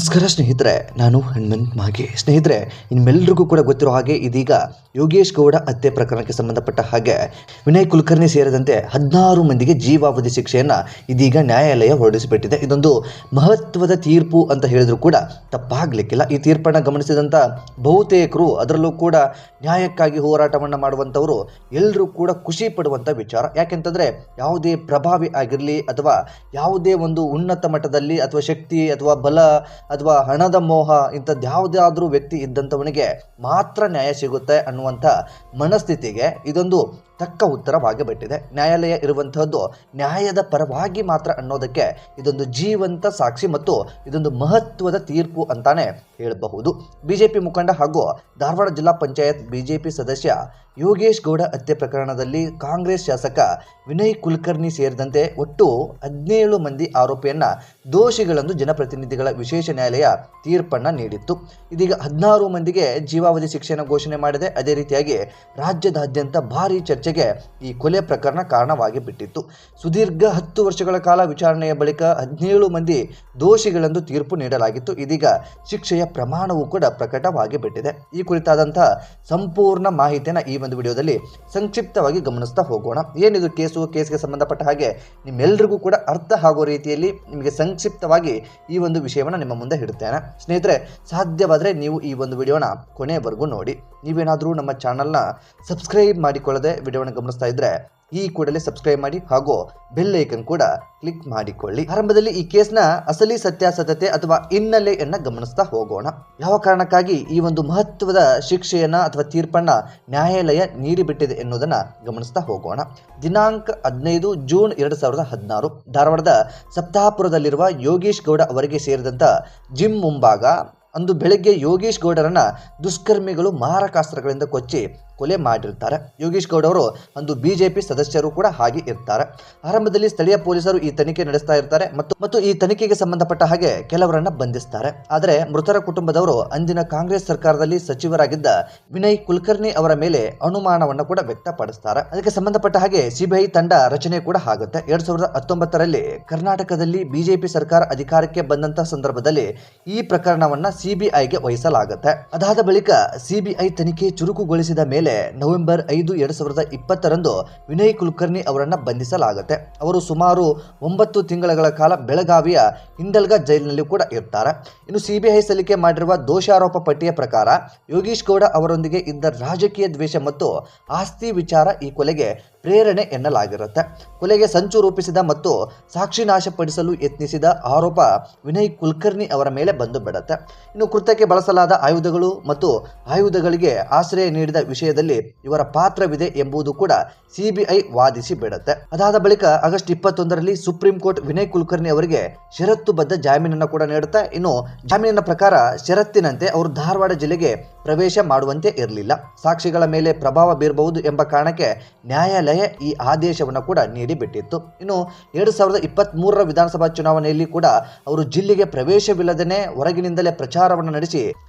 ನಮಸ್ಕಾರ ಸ್ನೇಹಿತರೆ, ನಾನು ಹನುಮಂತ್ ಮಾಗೆ. ಸ್ನೇಹಿತರೆ, ನಿಮ್ಮೆಲ್ಲರಿಗೂ ಕೂಡ ಗೊತ್ತಿರೋ ಹಾಗೆ ಇದೀಗ ಯೋಗೇಶ್ ಗೌಡ ಹತ್ಯೆ ಪ್ರಕರಣಕ್ಕೆ ಸಂಬಂಧಪಟ್ಟ ಹಾಗೆ ವಿನಯ್ ಕುಲಕರ್ಣಿ ಸೇರಿದಂತೆ 16 ಮಂದಿಗೆ ಜೀವಾವಧಿ ಶಿಕ್ಷೆಯನ್ನು ಇದೀಗ ನ್ಯಾಯಾಲಯ ಹೊರಡಿಸಿಬಿಟ್ಟಿದೆ. ಇದೊಂದು ಮಹತ್ವದ ತೀರ್ಪು ಅಂತ ಹೇಳಿದ್ರು ಕೂಡ ತಪ್ಪಾಗಲಿಕ್ಕಿಲ್ಲ. ಈ ತೀರ್ಪನ್ನು ಗಮನಿಸಿದಂಥ ಬಹುತೇಕರು, ಅದರಲ್ಲೂ ಕೂಡ ನ್ಯಾಯಕ್ಕಾಗಿ ಹೋರಾಟವನ್ನು ಮಾಡುವಂಥವರು ಎಲ್ಲರೂ ಕೂಡ ಖುಷಿ ಪಡುವಂಥ ವಿಚಾರ. ಯಾಕೆಂತಂದರೆ ಯಾವುದೇ ಪ್ರಭಾವಿ ಆಗಿರಲಿ ಅಥವಾ ಯಾವುದೇ ಒಂದು ಉನ್ನತ ಮಟ್ಟದಲ್ಲಿ ಅಥವಾ ಶಕ್ತಿ ಅಥವಾ ಬಲ ಅಥವಾ ಹಣದ ಮೋಹ ಇಂಥದ್ದು ಯಾವುದಾದ್ರೂ ವ್ಯಕ್ತಿ ಇದ್ದಂಥವನಿಗೆ ಮಾತ್ರ ನ್ಯಾಯ ಸಿಗುತ್ತೆ ಅನ್ನುವಂಥ ಮನಸ್ಥಿತಿಗೆ ಇದೊಂದು ತಕ್ಕ ಉತ್ತರವಾಗಿ ಬಿಟ್ಟಿದೆ. ನ್ಯಾಯಾಲಯ ಇರುವಂತಹದ್ದು ನ್ಯಾಯದ ಪರವಾಗಿ ಮಾತ್ರ ಅನ್ನೋದಕ್ಕೆ ಇದೊಂದು ಜೀವಂತ ಸಾಕ್ಷಿ ಮತ್ತು ಇದೊಂದು ಮಹತ್ವದ ತೀರ್ಪು ಅಂತಾನೆ ಹೇಳಬಹುದು. ಬಿಜೆಪಿ ಮುಖಂಡ ಹಾಗೂ ಧಾರವಾಡ ಜಿಲ್ಲಾ ಪಂಚಾಯತ್ ಬಿಜೆಪಿ ಸದಸ್ಯ ಯೋಗೇಶ್ ಗೌಡ ಹತ್ಯೆ ಪ್ರಕರಣದಲ್ಲಿ ಕಾಂಗ್ರೆಸ್ ಶಾಸಕ ವಿನಯ್ ಕುಲಕರ್ಣಿ ಸೇರಿದಂತೆ ಒಟ್ಟು 17 ಮಂದಿ ಆರೋಪಿಯನ್ನ ದೋಷಿಗಳೆಂದು ಜನಪ್ರತಿನಿಧಿಗಳ ವಿಶೇಷ ನ್ಯಾಯಾಲಯ ತೀರ್ಪನ್ನು ನೀಡಿತ್ತು. ಇದೀಗ 16 ಮಂದಿಗೆ ಜೀವಾವಧಿ ಶಿಕ್ಷೆಯನ್ನು ಘೋಷಣೆ ಮಾಡಿದೆ. ಅದೇ ರೀತಿಯಾಗಿ ರಾಜ್ಯದಾದ್ಯಂತ ಭಾರಿ ಚರ್ಚೆಗೆ ಈ ಕೊಲೆ ಪ್ರಕರಣ ಕಾರಣವಾಗಿ ಬಿಟ್ಟಿತ್ತು. ಸುದೀರ್ಘ 10 ವರ್ಷಗಳ ಕಾಲ ವಿಚಾರಣೆಯ ಬಳಿಕ 17 ಮಂದಿ ದೋಷಿಗಳೆಂದು ತೀರ್ಪು ನೀಡಲಾಗಿತ್ತು. ಇದೀಗ ಶಿಕ್ಷೆಯ ಪ್ರಮಾಣವೂ ಕೂಡ ಪ್ರಕಟವಾಗಿ ಬಿಟ್ಟಿದೆ. ಈ ಕುರಿತಾದಂತಹ ಸಂಪೂರ್ಣ ಮಾಹಿತಿಯನ್ನು ಈ ಒಂದು ವಿಡಿಯೋದಲ್ಲಿ ಸಂಕ್ಷಿಪ್ತವಾಗಿ ಗಮನಿಸ್ತಾ ಹೋಗೋಣ. ಏನಿದು ಕೇಸ್ಗೆ ಸಂಬಂಧಪಟ್ಟ ಹಾಗೆ ನಿಮ್ಮೆಲ್ಲರಿಗೂ ಕೂಡ ಅರ್ಥ ಆಗೋ ರೀತಿಯಲ್ಲಿ ನಿಮಗೆ ಸಂಕ್ಷಿಪ್ತವಾಗಿ ಈ ಒಂದು ವಿಷಯವನ್ನು ನಿಮ್ಮ ಮುಂದೆ ಇಡುತ್ತೇನೆ. ಸ್ನೇಹಿತರೆ, ಸಾಧ್ಯವಾದರೆ ನೀವು ಈ ಒಂದು ವಿಡಿಯೋನ ಕೊನೆಯವರೆಗೂ ನೋಡಿ. ನೀವೇನಾದರೂ ನಮ್ಮ ಚಾನಲ್ನ ಸಬ್ಸ್ಕ್ರೈಬ್ ಮಾಡಿಕೊಳ್ಳದೆ ವಿಡಿಯೋನ ಗಮನಿಸ್ತಾ ಇದ್ರೆ ಈ ಕೂಡಲೇ ಸಬ್ಸ್ಕ್ರೈಬ್ ಮಾಡಿ ಹಾಗೂ ಬೆಲ್ ಐಕನ್ ಕೂಡ ಕ್ಲಿಕ್ ಮಾಡಿಕೊಳ್ಳಿ. ಆರಂಭದಲ್ಲಿ ಈ ಕೇಸ್ನ ಅಸಲಿ ಸತ್ಯಾಸತ್ಯತೆ ಅಥವಾ ಹಿನ್ನೆಲೆಯನ್ನ ಗಮನಿಸ್ತಾ ಹೋಗೋಣ. ಯಾವ ಕಾರಣಕ್ಕಾಗಿ ಈ ಒಂದು ಮಹತ್ವದ ಶಿಕ್ಷೆಯನ್ನ ಅಥವಾ ತೀರ್ಪನ್ನ ನ್ಯಾಯಾಲಯ ನೀಡಿಬಿಟ್ಟಿದೆ ಎನ್ನುವುದನ್ನ ಗಮನಿಸ್ತಾ ಹೋಗೋಣ. ದಿನಾಂಕ 15 ಜೂನ್ 2016 ಧಾರವಾಡದ ಸಪ್ತಾಹಪುರದಲ್ಲಿರುವ ಯೋಗೇಶ್ ಗೌಡ ಅವರಿಗೆ ಸೇರಿದಂತ ಜಿಮ್ ಮುಂಭಾಗ ಅಂದು ಬೆಳಗ್ಗೆ ಯೋಗೇಶ್ ಗೌಡರನ್ನ ದುಷ್ಕರ್ಮಿಗಳು ಮಾರಕಾಸ್ತ್ರಗಳಿಂದ ಕೊಚ್ಚಿ ಕೊಲೆ ಮಾಡಿರ್ತಾರೆ. ಯೋಗೇಶ್ ಗೌಡ ಅವರು ಒಂದು ಬಿಜೆಪಿ ಸದಸ್ಯರು ಕೂಡ ಹಾಗೆ ಇರ್ತಾರೆ. ಆರಂಭದಲ್ಲಿ ಸ್ಥಳೀಯ ಪೊಲೀಸರು ಈ ತನಿಖೆ ನಡೆಸ್ತಾ ಇರ್ತಾರೆ ಮತ್ತು ಈ ತನಿಖೆಗೆ ಸಂಬಂಧಪಟ್ಟ ಹಾಗೆ ಕೆಲವರನ್ನ ಬಂಧಿಸ್ತಾರೆ. ಆದರೆ ಮೃತರ ಕುಟುಂಬದವರು ಅಂದಿನ ಕಾಂಗ್ರೆಸ್ ಸರ್ಕಾರದಲ್ಲಿ ಸಚಿವರಾಗಿದ್ದ ವಿನಯ್ ಕುಲಕರ್ಣಿ ಅವರ ಮೇಲೆ ಅನುಮಾನವನ್ನು ಕೂಡ ವ್ಯಕ್ತಪಡಿಸ್ತಾರೆ. ಅದಕ್ಕೆ ಸಂಬಂಧಪಟ್ಟ ಹಾಗೆ ಸಿಬಿಐ ತಂಡ ರಚನೆ ಕೂಡ ಆಗುತ್ತೆ. 2019ರಲ್ಲಿ ಕರ್ನಾಟಕದಲ್ಲಿ ಬಿಜೆಪಿ ಸರ್ಕಾರ ಅಧಿಕಾರಕ್ಕೆ ಬಂದಂತಹ ಸಂದರ್ಭದಲ್ಲಿ ಈ ಪ್ರಕರಣವನ್ನ ಸಿಬಿಐಗೆ ವಹಿಸಲಾಗುತ್ತೆ. ಅದಾದ ಬಳಿಕ ಸಿಬಿಐ ತನಿಖೆ ಚುರುಕುಗೊಳಿಸಿದ ಮೇಲೆ ನವೆಂಬರ್ 5, 2020ರಂದು ವಿನಯ್ ಕುಲಕರ್ಣಿ ಅವರನ್ನ ಬಂಧಿಸಲಾಗುತ್ತೆ. ಅವರು ಸುಮಾರು 9 ತಿಂಗಳ ಕಾಲ ಬೆಳಗಾವಿಯ ಹಿಂಡಲ್ಗಾ ಜೈಲಿನಲ್ಲಿ ಕೂಡ ಇರ್ತಾರೆ. ಇನ್ನು ಸಿಬಿಐ ಸಲ್ಲಿಕೆ ಮಾಡಿರುವ ದೋಷಾರೋಪ ಪಟ್ಟಿಯ ಪ್ರಕಾರ ಯೋಗೇಶ್ ಗೌಡ ಅವರೊಂದಿಗೆ ಇದ್ದ ರಾಜಕೀಯ ದ್ವೇಷ ಮತ್ತು ಆಸ್ತಿ ವಿಚಾರ ಈ ಕೊಲೆಗೆ ಪ್ರೇರಣೆ ಎನ್ನಲಾಗಿರುತ್ತೆ. ಕೊಲೆಗೆ ಸಂಚು ರೂಪಿಸಿದ ಮತ್ತು ಸಾಕ್ಷಿ ನಾಶಪಡಿಸಲು ಯತ್ನಿಸಿದ ಆರೋಪ ವಿನಯ್ ಕುಲಕರ್ಣಿ ಅವರ ಮೇಲೆ ಬಂದು ಬಿಡುತ್ತೆ. ಇನ್ನು ಕೃತ್ಯಕ್ಕೆ ಬಳಸಲಾದ ಆಯುಧಗಳು ಮತ್ತು ಆಯುಧಗಳಿಗೆ ಆಶ್ರಯ ನೀಡಿದ ವಿಷಯದಲ್ಲಿ ಇವರ ಪಾತ್ರವಿದೆ ಎಂಬುದು ಕೂಡ ಸಿಬಿಐ ವಾದಿಸಿ ಬಿಡುತ್ತೆ. ಅದಾದ ಬಳಿಕ ಆಗಸ್ಟ್ 21ರಲ್ಲಿ ಸುಪ್ರೀಂ ಕೋರ್ಟ್ ವಿನಯ್ ಕುಲಕರ್ಣಿ ಅವರಿಗೆ ಷರತ್ತುಬದ್ಧ ಜಾಮೀನನ್ನು ಕೂಡ ನೀಡುತ್ತೆ. ಇನ್ನು ಜಾಮೀನಿನ ಪ್ರಕಾರ ಷರತ್ತಿನಂತೆ ಅವರು ಧಾರವಾಡ ಜಿಲ್ಲೆಗೆ ಪ್ರವೇಶ ಮಾಡುವಂತೆ ಇರಲಿಲ್ಲ. ಸಾಕ್ಷಿಗಳ ಮೇಲೆ ಪ್ರಭಾವ ಬೀರಬಹುದು ಎಂಬ ಕಾರಣಕ್ಕೆ ನ್ಯಾಯಾಲಯ ಈ ಆದೇಶವನ್ನು ಕೂಡ ನೀಡಿಬಿಟ್ಟಿತ್ತು. ಇನ್ನು 2023ರ ವಿಧಾನಸಭಾ ಚುನಾವಣೆಯಲ್ಲಿ ಕೂಡ ಅವರು ಜಿಲ್ಲೆಗೆ ಪ್ರವೇಶವಿಲ್ಲದೇ ಹೊರಗಿನಿಂದಲೇ ಪ್ರಚಾರವನ್ನು ನಡೆಸಿ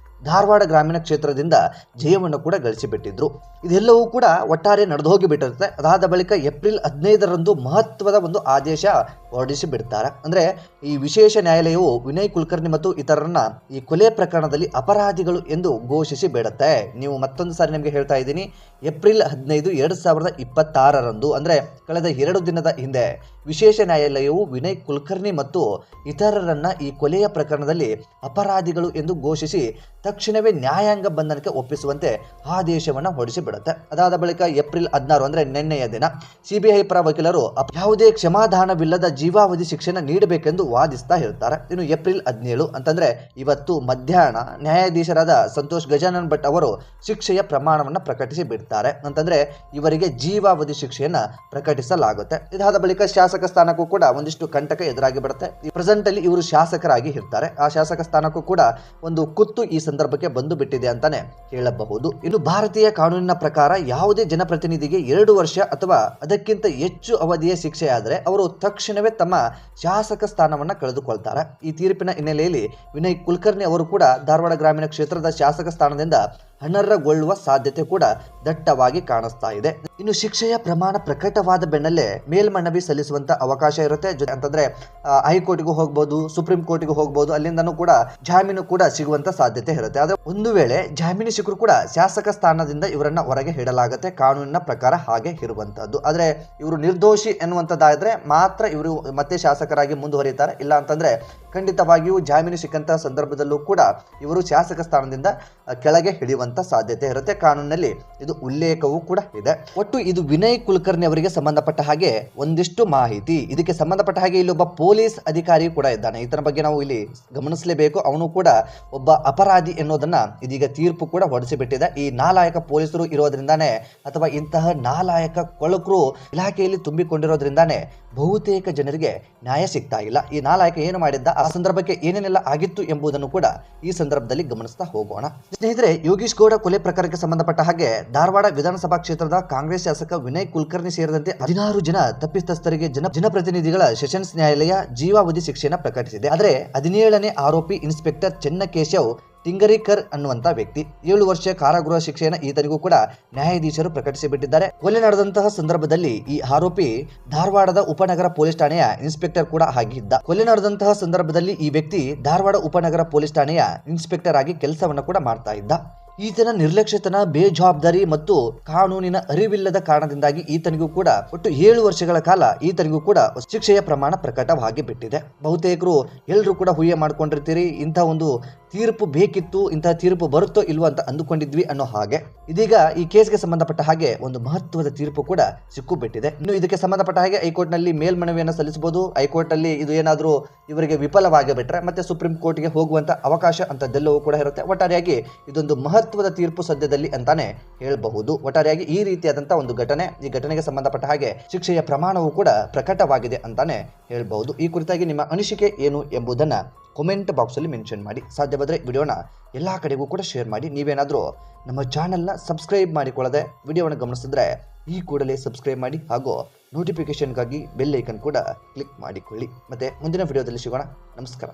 ಧಾರವಾಡ ಗ್ರಾಮೀಣ ಕ್ಷೇತ್ರದಿಂದ ಜಯವನ್ನು ಕೂಡ ಗಳಿಸಿಬಿಟ್ಟಿದ್ರು. ಇದೆಲ್ಲವೂ ಕೂಡ ಒಟ್ಟಾರೆ ನಡೆದು ಹೋಗಿಬಿಟ್ಟಿರುತ್ತೆ. ಅದಾದ ಬಳಿಕ ಏಪ್ರಿಲ್ 15ರಂದು ಮಹತ್ವದ ಒಂದು ಆದೇಶ ಹೊರಡಿಸಿ ಬಿಡ್ತಾರೆ. ಅಂದರೆ ಈ ವಿಶೇಷ ನ್ಯಾಯಾಲಯವು ವಿನಯ್ ಕುಲಕರ್ಣಿ ಮತ್ತು ಇತರರನ್ನ ಈ ಕೊಲೆ ಪ್ರಕರಣದಲ್ಲಿ ಅಪರಾಧಿಗಳು ಎಂದು ಘೋಷಿಸಿ ಬಿಡುತ್ತೆ. ನೀವು ಮತ್ತೊಂದು ಸಾರಿ ನಿಮಗೆ ಹೇಳ್ತಾ ಇದ್ದೀನಿ, ಏಪ್ರಿಲ್ 15, 2026ರಂದು ಅಂದರೆ ಕಳೆದ 2 ದಿನದ ಹಿಂದೆ ವಿಶೇಷ ನ್ಯಾಯಾಲಯವು ವಿನಯ್ ಕುಲಕರ್ಣಿ ಮತ್ತು ಇತರರನ್ನ ಈ ಕೊಲೆಯ ಪ್ರಕರಣದಲ್ಲಿ ಅಪರಾಧಿಗಳು ಎಂದು ಘೋಷಿಸಿ ತಕ್ಷಣವೇ ನ್ಯಾಯಾಂಗ ಬಂಧನಕ್ಕೆ ಒಪ್ಪಿಸುವಂತೆ ಆದೇಶವನ್ನು ಹೊರಡಿಸಿಬಿಡುತ್ತೆ. ಅದಾದ ಬಳಿಕ ಏಪ್ರಿಲ್ 16 ಅಂದರೆ ನಿನ್ನೆಯ ದಿನ ಸಿಬಿಐ ಪರ ವಕೀಲರು ಯಾವುದೇ ಕ್ಷಮಾದಾನವಿಲ್ಲದ ಜೀವಾವಧಿ ಶಿಕ್ಷೆಯನ್ನು ನೀಡಬೇಕೆಂದು ವಾದಿಸ್ತಾ ಇರ್ತಾರೆ. ಇನ್ನು ಏಪ್ರಿಲ್ 17 ಅಂತಂದ್ರೆ ಇವತ್ತು ಮಧ್ಯಾಹ್ನ ನ್ಯಾಯಾಧೀಶರಾದ ಸಂತೋಷ್ ಗಜಾನನ್ ಭಟ್ ಅವರು ಶಿಕ್ಷೆಯ ಪ್ರಮಾಣವನ್ನು ಪ್ರಕಟಿಸಿ ಬಿಡ್ತಾರೆ. ಅಂತಂದ್ರೆ ಇವರಿಗೆ ಜೀವಾವಧಿ ಶಿಕ್ಷೆಯನ್ನ ಪ್ರಕಟಿಸಲಾಗುತ್ತೆ. ಇದಾದ ಬಳಿಕ ಶಾಸಕ ಸ್ಥಾನಕ್ಕೂ ಕೂಡ ಒಂದಿಷ್ಟು ಕಂಟಕ ಎದುರಾಗಿ ಬಿಡುತ್ತೆ. ಈ ಪ್ರೆಸೆಂಟ್ ಅಲ್ಲಿ ಇವರು ಶಾಸಕರಾಗಿ ಇರ್ತಾರೆ. ಆ ಶಾಸಕ ಸ್ಥಾನಕ್ಕೂ ಕೂಡ ಒಂದು ಕುತ್ತು ಈ ಸಂದರ್ಭಕ್ಕೆ ಬಂದು ಬಿಟ್ಟಿದೆ ಅಂತಾನೆ ಹೇಳಬಹುದು. ಇನ್ನು ಭಾರತೀಯ ಕಾನೂನಿನ ಪ್ರಕಾರ ಯಾವುದೇ ಜನಪ್ರತಿನಿಧಿಗೆ 2 ವರ್ಷ ಅಥವಾ ಅದಕ್ಕಿಂತ ಹೆಚ್ಚು ಅವಧಿಯ ಶಿಕ್ಷೆ ಆದರೆ ಅವರು ತಕ್ಷಣವೇ ತಮ್ಮ ಶಾಸಕ ಸ್ಥಾನವನ್ನು ಕಳೆದುಕೊಳ್ತಾರೆ. ಈ ತೀರ್ಪಿನ ಹಿನ್ನೆಲೆಯಲ್ಲಿ ವಿನಯ್ ಕುಲಕರ್ಣಿ ಅವರು ಕೂಡ ಧಾರವಾಡ ಗ್ರಾಮೀಣ ಕ್ಷೇತ್ರದ ಶಾಸಕ ಸ್ಥಾನದಿಂದ ಅನರ್ಹಗೊಳ್ಳುವ ಸಾಧ್ಯತೆ ಕೂಡ ದಟ್ಟವಾಗಿ ಕಾಣಿಸ್ತಾ ಇದೆ. ಇನ್ನು ಶಿಕ್ಷೆಯ ಪ್ರಮಾಣ ಪ್ರಕಟವಾದ ಬೆನ್ನಲ್ಲೇ ಮೇಲ್ಮನವಿ ಸಲ್ಲಿಸುವಂತ ಅವಕಾಶ ಇರುತ್ತೆ. ಅಂತಂದ್ರೆ ಹೈಕೋರ್ಟ್ಗೂ ಹೋಗ್ಬೋದು, ಸುಪ್ರೀಂ ಕೋರ್ಟ್ಗೂ ಹೋಗ್ಬೋದು, ಅಲ್ಲಿಂದನೂ ಕೂಡ ಜಾಮೀನು ಕೂಡ ಸಿಗುವಂತ ಸಾಧ್ಯತೆ ಇರುತ್ತೆ. ಆದ್ರೆ ಒಂದು ವೇಳೆ ಜಾಮೀನು ಸಿಕ್ಕರೂ ಕೂಡ ಶಾಸಕ ಸ್ಥಾನದಿಂದ ಇವರನ್ನ ಹೊರಗೆ ಇಡಲಾಗುತ್ತೆ, ಕಾನೂನಿನ ಪ್ರಕಾರ ಹಾಗೆ ಇರುವಂತದ್ದು. ಆದ್ರೆ ಇವರು ನಿರ್ದೋಷಿ ಎನ್ನುವಂತದ್ದಾದ್ರೆ ಮಾತ್ರ ಇವರು ಮತ್ತೆ ಶಾಸಕರಾಗಿ ಮುಂದುವರಿತಾರೆ. ಇಲ್ಲ ಅಂತಂದ್ರೆ ಖಂಡಿತವಾಗಿಯೂ ಜಾಮೀನು ಸಿಕ್ಕಂತಹ ಸಂದರ್ಭದಲ್ಲೂ ಕೂಡ ಇವರು ಶಾಸಕ ಸ್ಥಾನದಿಂದ ಕೆಳಗೆ ಹಿಡಿಯುವಂತ ಸಾಧ್ಯತೆ ಇರುತ್ತೆ. ಕಾನೂನಿನಲ್ಲಿ ಇದು ಉಲ್ಲೇಖವೂ ಕೂಡ ಇದೆ. ಒಟ್ಟು ಇದು ವಿನಯ್ ಕುಲಕರ್ಣಿ ಅವರಿಗೆ ಸಂಬಂಧಪಟ್ಟ ಹಾಗೆ ಒಂದಿಷ್ಟು ಮಾಹಿತಿ. ಇದಕ್ಕೆ ಸಂಬಂಧಪಟ್ಟ ಹಾಗೆ ಇಲ್ಲೊಬ್ಬ ಪೊಲೀಸ್ ಅಧಿಕಾರಿ ಕೂಡ ಇದ್ದಾನೆ. ಇದರ ಬಗ್ಗೆ ನಾವು ಇಲ್ಲಿ ಗಮನಿಸಲೇಬೇಕು. ಅವನು ಕೂಡ ಒಬ್ಬ ಅಪರಾಧಿ ಎನ್ನುವುದನ್ನ ಇದೀಗ ತೀರ್ಪು ಕೂಡ ಹೊರಡಿಸಿಬಿಟ್ಟಿದೆ. ಈ ನಾಲಾಯಕ ಪೊಲೀಸರು ಇರೋದ್ರಿಂದಾನೇ ಅಥವಾ ಇಂತಹ ನಾಲಾಯಕ ಕೊಳಕರು ಇಲಾಖೆಯಲ್ಲಿ ತುಂಬಿಕೊಂಡಿರೋದ್ರಿಂದಾನೇ ಬಹುತೇಕ ಜನರಿಗೆ ನ್ಯಾಯ ಸಿಗ್ತಾ ಇಲ್ಲ. ಈ ನಾಲಾಯಕ ಏನು ಮಾಡಿದ್ದ, ಆ ಸಂದರ್ಭಕ್ಕೆ ಏನೇನೆಲ್ಲ ಆಗಿತ್ತು ಎಂಬುದನ್ನು ಕೂಡ ಈ ಸಂದರ್ಭದಲ್ಲಿ ಗಮನಿಸ್ತಾ ಹೋಗೋಣ. ಸ್ನೇಹಿತರೆ, ಯೋಗೀಶ್ ಗೌಡ ಕೊಲೆ ಪ್ರಕರಣಕ್ಕೆ ಸಂಬಂಧಪಟ್ಟ ಹಾಗೆ ಧಾರವಾಡ ವಿಧಾನಸಭಾ ಕ್ಷೇತ್ರದ ಕಾಂಗ್ರೆಸ್ ಶಾಸಕ ವಿನಯ್ ಕುಲಕರ್ಣಿ ಸೇರಿದಂತೆ 16 ಜನ ತಪ್ಪಿತಸ್ಥರಿಗೆ ಜನಪ್ರತಿನಿಧಿಗಳ ಸೆಷನ್ಸ್ ನ್ಯಾಯಾಲಯ ಜೀವಾವಧಿ ಶಿಕ್ಷೆಯನ್ನು ಪ್ರಕಟಿಸಿದೆ. ಆದರೆ 17ನೇ ಆರೋಪಿ ಇನ್ಸ್ಪೆಕ್ಟರ್ ಚೆನ್ನಕೇಶವ್ ಟಿಂಗರಿಕರ್ ಅನ್ನುವಂತ ವ್ಯಕ್ತಿ 7 ವರ್ಷ ಕಾರಾಗೃಹ ಶಿಕ್ಷೆಯನ್ನು ಈತನಿಗೂ ಕೂಡ ನ್ಯಾಯಾಧೀಶರು ಪ್ರಕಟಿಸಿಬಿಟ್ಟಿದ್ದಾರೆ. ಕೊಲೆ ನಡೆದಂತಹ ಸಂದರ್ಭದಲ್ಲಿ ಈ ಆರೋಪಿ ಧಾರವಾಡದ ಉಪನಗರ ಪೊಲೀಸ್ ಠಾಣೆಯ ಇನ್ಸ್ಪೆಕ್ಟರ್ ಕೂಡ ಆಗಿದ್ದ. ಕೊಲೆ ನಡೆದಂತಹ ಸಂದರ್ಭದಲ್ಲಿ ಈ ವ್ಯಕ್ತಿ ಧಾರವಾಡ ಉಪನಗರ ಪೊಲೀಸ್ ಠಾಣೆಯ ಇನ್ಸ್ಪೆಕ್ಟರ್ ಆಗಿ ಕೆಲಸವನ್ನು ಕೂಡ ಮಾಡ್ತಾ ಇದ್ದ. ಈತನ ನಿರ್ಲಕ್ಷ್ಯತನ, ಬೇಜವಾಬ್ದಾರಿ ಮತ್ತು ಕಾನೂನಿನ ಅರಿವಿಲ್ಲದ ಕಾರಣದಿಂದಾಗಿ ಈತನಿಗೂ ಕೂಡ ಒಟ್ಟು 7 ವರ್ಷಗಳ ಕಾಲ ಈತನಿಗೂ ಕೂಡ ಶಿಕ್ಷೆಯ ಪ್ರಮಾಣ ಪ್ರಕಟವಾಗಿ ಬಿಟ್ಟಿದೆ. ಬಹುತೇಕರು ಎಲ್ಲರೂ ಕೂಡ ಹುಯ್ಯ ಮಾಡ್ಕೊಂಡಿರ್ತೀರಿ, ಇಂತಹ ಒಂದು ತೀರ್ಪು ಬೇಕಿತ್ತು, ಇಂತಹ ತೀರ್ಪು ಬರುತ್ತೋ ಇಲ್ವೋ ಅಂತ ಅಂದುಕೊಂಡಿದ್ವಿ ಅನ್ನೋ ಹಾಗೆ. ಇದೀಗ ಈ ಕೇಸ್ಗೆ ಸಂಬಂಧಪಟ್ಟ ಹಾಗೆ ಒಂದು ಮಹತ್ವದ ತೀರ್ಪು ಕೂಡ ಸಿಕ್ಕು ಇನ್ನು ಇದಕ್ಕೆ ಸಂಬಂಧಪಟ್ಟ ಹಾಗೆ ಹೈಕೋರ್ಟ್ ನಲ್ಲಿ ಮೇಲ್ಮನವಿಯನ್ನು ಸಲ್ಲಿಸಬಹುದು. ಹೈಕೋರ್ಟ್ ಅಲ್ಲಿ ಇದು ಏನಾದರೂ ಇವರಿಗೆ ವಿಫಲವಾಗಿ ಬಿಟ್ರೆ ಮತ್ತೆ ಸುಪ್ರೀಂ ಕೋರ್ಟ್ಗೆ ಹೋಗುವಂತ ಅವಕಾಶ ಅಂತದ್ದೆಲ್ಲವೂ ಕೂಡ ಇರುತ್ತೆ. ಒಟ್ಟಾರೆಯಾಗಿ ಇದೊಂದು ಮಹತ್ವದ ತೀರ್ಪು ಸದ್ಯದಲ್ಲಿ ಅಂತಾನೆ ಹೇಳಬಹುದು. ಒಟ್ಟಾರೆಯಾಗಿ ಈ ರೀತಿಯಾದಂತಹ ಒಂದು ಘಟನೆ, ಈ ಘಟನೆಗೆ ಸಂಬಂಧಪಟ್ಟ ಹಾಗೆ ಶಿಕ್ಷೆಯ ಪ್ರಮಾಣವೂ ಕೂಡ ಪ್ರಕಟವಾಗಿದೆ ಅಂತಾನೆ ಹೇಳಬಹುದು. ಈ ಕುರಿತಾಗಿ ನಿಮ್ಮ ಅನಿಸಿಕೆ ಏನು ಎಂಬುದನ್ನ ಕಾಮೆಂಟ್ ಬಾಕ್ಸ್ ಅಲ್ಲಿ ಮೆನ್ಷನ್ ಮಾಡಿ. ಸಾಧ್ಯವಾದರೆ ವಿಡಿಯೋನ ಎಲ್ಲಾ ಕಡೆಗೂ ಕೂಡ ಶೇರ್ ಮಾಡಿ. ನೀವೇನಾದರೂ ನಮ್ಮ ಚಾನೆಲ್ನ ಸಬ್ಸ್ಕ್ರೈಬ್ ಮಾಡಿಕೊಳ್ಳದೆ ವಿಡಿಯೋವನ್ನು ಗಮನಿಸಿದ್ರೆ ಈ ಕೂಡಲೇ ಸಬ್ಸ್ಕ್ರೈಬ್ ಮಾಡಿ ಹಾಗೂ ನೋಟಿಫಿಕೇಶನ್ಗಾಗಿ ಬೆಲ್ ಐಕನ್ ಕೂಡ ಕ್ಲಿಕ್ ಮಾಡಿಕೊಳ್ಳಿ. ಮತ್ತೆ ಮುಂದಿನ ವಿಡಿಯೋದಲ್ಲಿ ಸಿಗೋಣ. ನಮಸ್ಕಾರ.